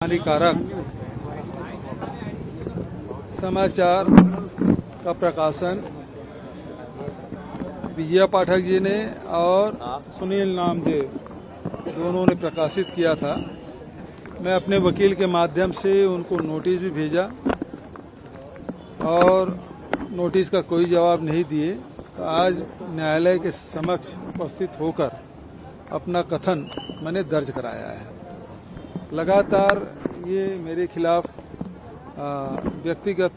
हानिकारक समाचार का प्रकाशन विजया पाठक जी ने और सुनील नामदेव दोनों ने प्रकाशित किया था। मैं अपने वकील के माध्यम से उनको नोटिस भी भेजा और नोटिस का कोई जवाब नहीं दिए, तो आज न्यायालय के समक्ष उपस्थित होकर अपना कथन मैंने दर्ज कराया है। लगातार ये मेरे खिलाफ व्यक्तिगत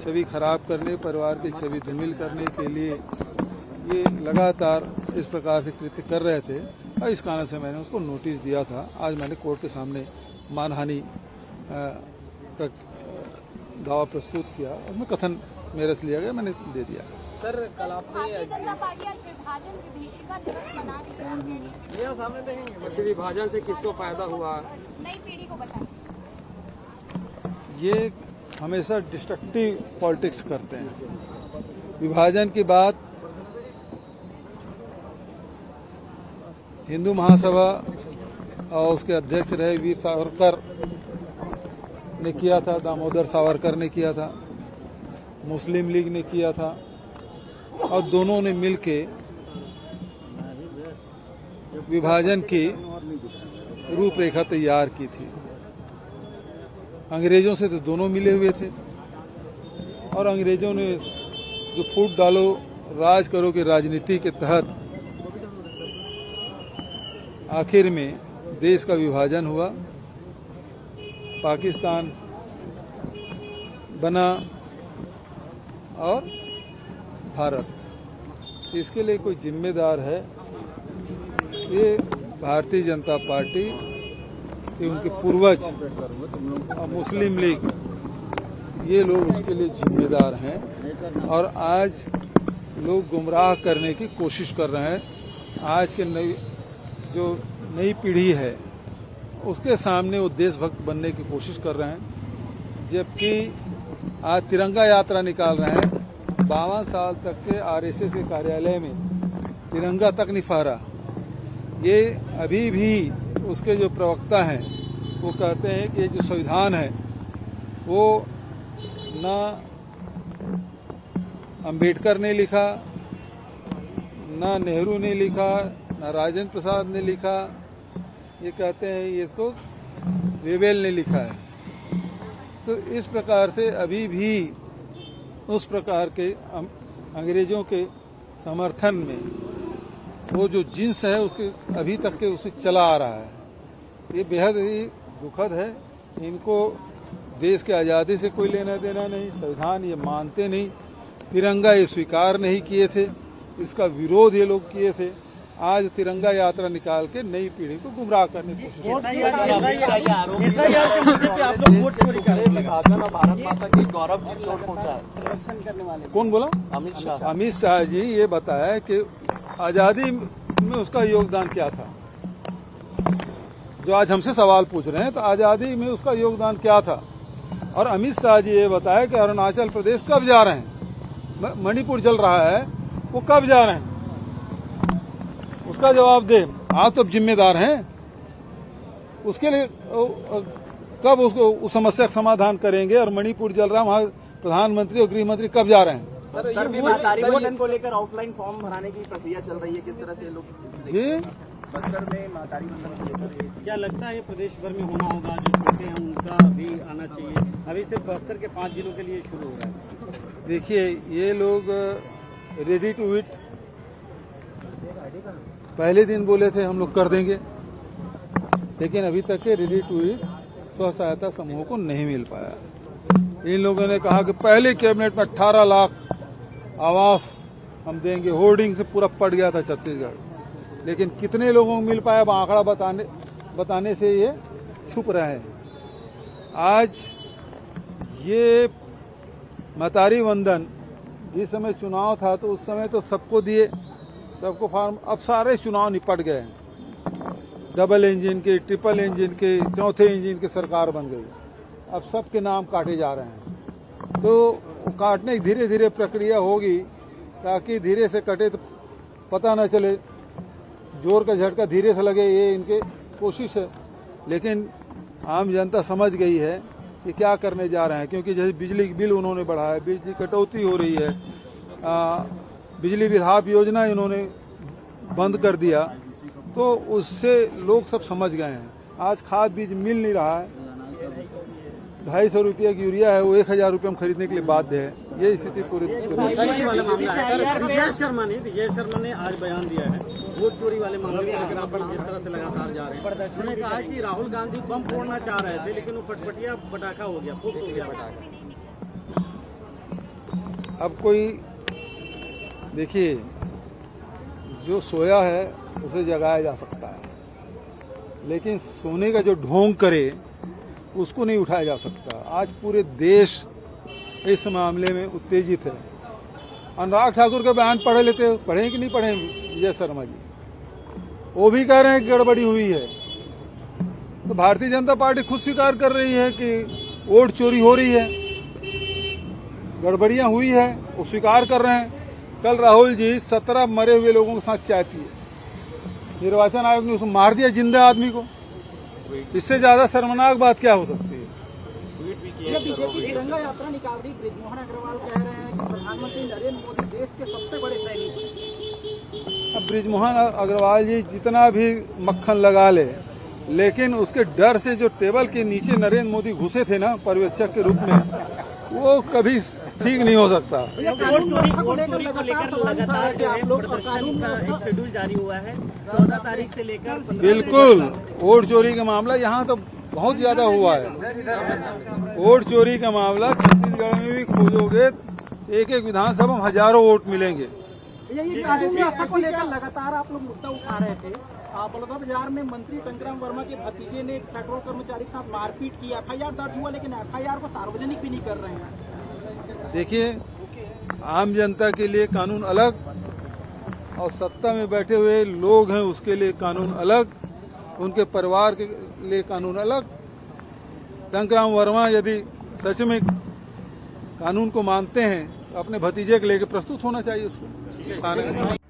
छवि खराब करने, परिवार की छवि धूमिल करने के लिए ये लगातार इस प्रकार से कृत्य कर रहे थे और इस कारण से मैंने उसको नोटिस दिया था। आज मैंने कोर्ट के सामने मानहानि का दावा प्रस्तुत किया और मैं कथन मेरे से लिया गया, मैंने दे दिया। सर, कल आपने जनता पार्टी आज विभाजन विभीषिका दिवस मना रही है। सामने देखेंगे विभाजन से किसको फायदा हुआ, नई पीढ़ी को बताएं। ये हमेशा डिस्ट्रक्टिव पॉलिटिक्स करते हैं। विभाजन की बात हिंदू महासभा और उसके अध्यक्ष रहे वीर सावरकर ने किया था, दामोदर सावरकर ने किया था, मुस्लिम लीग ने किया था और दोनों ने मिलके विभाजन की रूपरेखा तैयार की थी। अंग्रेजों से तो दोनों मिले हुए थे और अंग्रेजों ने जो फूट डालो राज करो की राजनीति के तहत आखिर में देश का विभाजन हुआ, पाकिस्तान बना और भारत। इसके लिए कोई जिम्मेदार है, ये भारतीय जनता पार्टी के उनके पूर्वज और मुस्लिम लीग, ये लोग उसके लिए जिम्मेदार हैं और आज लोग गुमराह करने की कोशिश कर रहे हैं। आज के नई पीढ़ी है उसके सामने वो देशभक्त बनने की कोशिश कर रहे हैं, जबकि आज तिरंगा यात्रा निकाल रहे हैं। 52 साल तक के आरएसएस के कार्यालय में तिरंगा तक नहीं फहरा। ये अभी भी उसके जो प्रवक्ता हैं वो कहते हैं कि ये जो संविधान है वो ना अंबेडकर ने लिखा, ना नेहरू ने लिखा, ना राजेंद्र प्रसाद ने लिखा। ये कहते हैं ये इसको वेवेल ने लिखा है। तो इस प्रकार से अभी भी उस प्रकार के अंग्रेजों के समर्थन में वो जो जिन्स है उसके अभी तक के उसे चला आ रहा है। ये बेहद ही दुखद है। इनको देश की आजादी से कोई लेना देना नहीं, संविधान ये मानते नहीं, तिरंगा ये स्वीकार नहीं किए थे, इसका विरोध ये लोग किए थे। आज तिरंगा यात्रा निकाल के नई पीढ़ी को गुमराह करने की कोशिश भारत माता की गौरव की चोट पहुंचा है। कौन बोला? अमित शाह जी ये बताया कि आजादी में उसका योगदान क्या था। जो आज हमसे सवाल पूछ रहे हैं तो आजादी में उसका योगदान क्या था। और अमित शाह जी ये बताया कि अरुणाचल प्रदेश कब जा रहे हैं, मणिपुर जल रहा है, वो कब जा रहे हैं, उसका जवाब दे। आप तो जिम्मेदार हैं, उसके लिए कब उसको उस समस्या का समाधान करेंगे। और मणिपुर जल रहा है, वहां प्रधानमंत्री और गृह मंत्री कब जा रहे हैं? सर, ये को लेकर ऑफलाइन फॉर्म भराने की प्रक्रिया चल रही है, किस तरह से लोग जी बस्तर में महतारी बंधन क्या लगता है ये प्रदेश भर में होना होगा? जो छोटे हैं उनका भी आना चाहिए। अभी सिर्फ बस्तर के 5 जिलों के लिए शुरू हो रहा है। देखिए ये लोग रेडी टू इट पहले दिन बोले थे हम लोग कर देंगे, लेकिन अभी तक के रेडी टू इट स्व सहायता समूह को नहीं मिल पाया। इन लोगों ने कहा कि पहले कैबिनेट में 18 लाख आवास हम देंगे, होर्डिंग से पूरा पड़ गया था छत्तीसगढ़, लेकिन कितने लोगों को मिल पाया आंकड़ा बताने से ये छुप रहे हैं। आज ये महतारी वंदन जिस समय चुनाव था तो उस समय तो सबको दिए, सबको फार्म। अब सारे चुनाव निपट गए हैं, डबल इंजन के, ट्रिपल इंजन के, चौथे इंजन की सरकार बन गई। अब सबके नाम काटे जा रहे हैं, तो काटने की धीरे धीरे प्रक्रिया होगी ताकि धीरे से कटे तो पता न चले, जोर का झटका धीरे से लगे, ये इनके कोशिश है। लेकिन आम जनता समझ गई है कि क्या करने जा रहे हैं, क्योंकि जैसे बिजली बिल उन्होंने बढ़ाया, बिजली कटौती हो रही है, बिजली बिल हाफ योजना इन्होंने बंद कर दिया, तो उससे लोग सब समझ गए हैं। आज खाद बीज मिल नहीं रहा है, 250 रुपये की यूरिया है वो 1000 रुपये में खरीदने के लिए बाध्य है। ये स्थिति पूरी विजय शर्मा ने आज बयान दिया है वोट चोरी वाले मामले में लेकर आप जिस तरह से लगातार जा रहे हैं। उन्होंने कहा कि राहुल गांधी बम फोड़ना चाह रहे थे लेकिन वो फटफटिया पटाखा हो गया, फुस हो गया पटाखा। अब कोई देखिए, जो सोया है उसे जगाया जा सकता है, लेकिन सोने का जो ढोंग करे उसको नहीं उठाया जा सकता। आज पूरे देश इस मामले में उत्तेजित है। अनुराग ठाकुर का बयान पढ़े लेते हो, पढ़े कि नहीं पढ़े विजय शर्मा जी? वो भी कह रहे हैं कि गड़बड़ी हुई है। तो भारतीय जनता पार्टी खुद स्वीकार कर रही है कि वोट चोरी हो रही है, गड़बड़ियां हुई है, वो स्वीकार कर रहे हैं। कल राहुल जी 17 मरे हुए लोगों के साथ चाय पिए, निर्वाचन आयोग ने उसको मार दिया जिंदा आदमी को। इससे ज्यादा शर्मनाक बात क्या हो सकती है? बीजेपी तिरंगा यात्रा निकाल रही, ब्रिजमोहन अग्रवाल कह रहे हैं कि प्रधानमंत्री नरेंद्र मोदी देश के सबसे बड़े सैनिक हैं। अब ब्रिजमोहन अग्रवाल जी जितना भी मक्खन लगा ले, लेकिन उसके डर से जो टेबल के नीचे नरेंद्र मोदी घुसे थे ना पर्यवेक्षक के रूप में, वो कभी ठीक नहीं हो सकता। वोट चोरी को लेकर लगातार जो है प्रदर्शन का एक शेड्यूल जारी हुआ है 14 तारीख से लेकर। बिल्कुल, वोट चोरी का मामला यहाँ तो बहुत ज्यादा हुआ है। वोट चोरी का मामला छत्तीसगढ़ में भी खोजोगे, एक एक विधानसभा में हजारों वोट मिलेंगे। ये कानूनी व्यवस्था को लेकर लगातार आप लोग मुद्दा उठा रहे थे। बलौदाबाजार में मंत्री टंकराम वर्मा के भतीजे ने पेट्रोल कर्मचारी के साथ मारपीट की, FIR दर्ज हुआ, लेकिन FIR को सार्वजनिक भी नहीं कर रहे हैं। देखिए, आम जनता के लिए कानून अलग और सत्ता में बैठे हुए लोग हैं उसके लिए कानून अलग, उनके परिवार के लिए कानून अलग। टंकराम वर्मा यदि सच में कानून को मानते हैं तो अपने भतीजे के लेकर प्रस्तुत होना चाहिए उसको।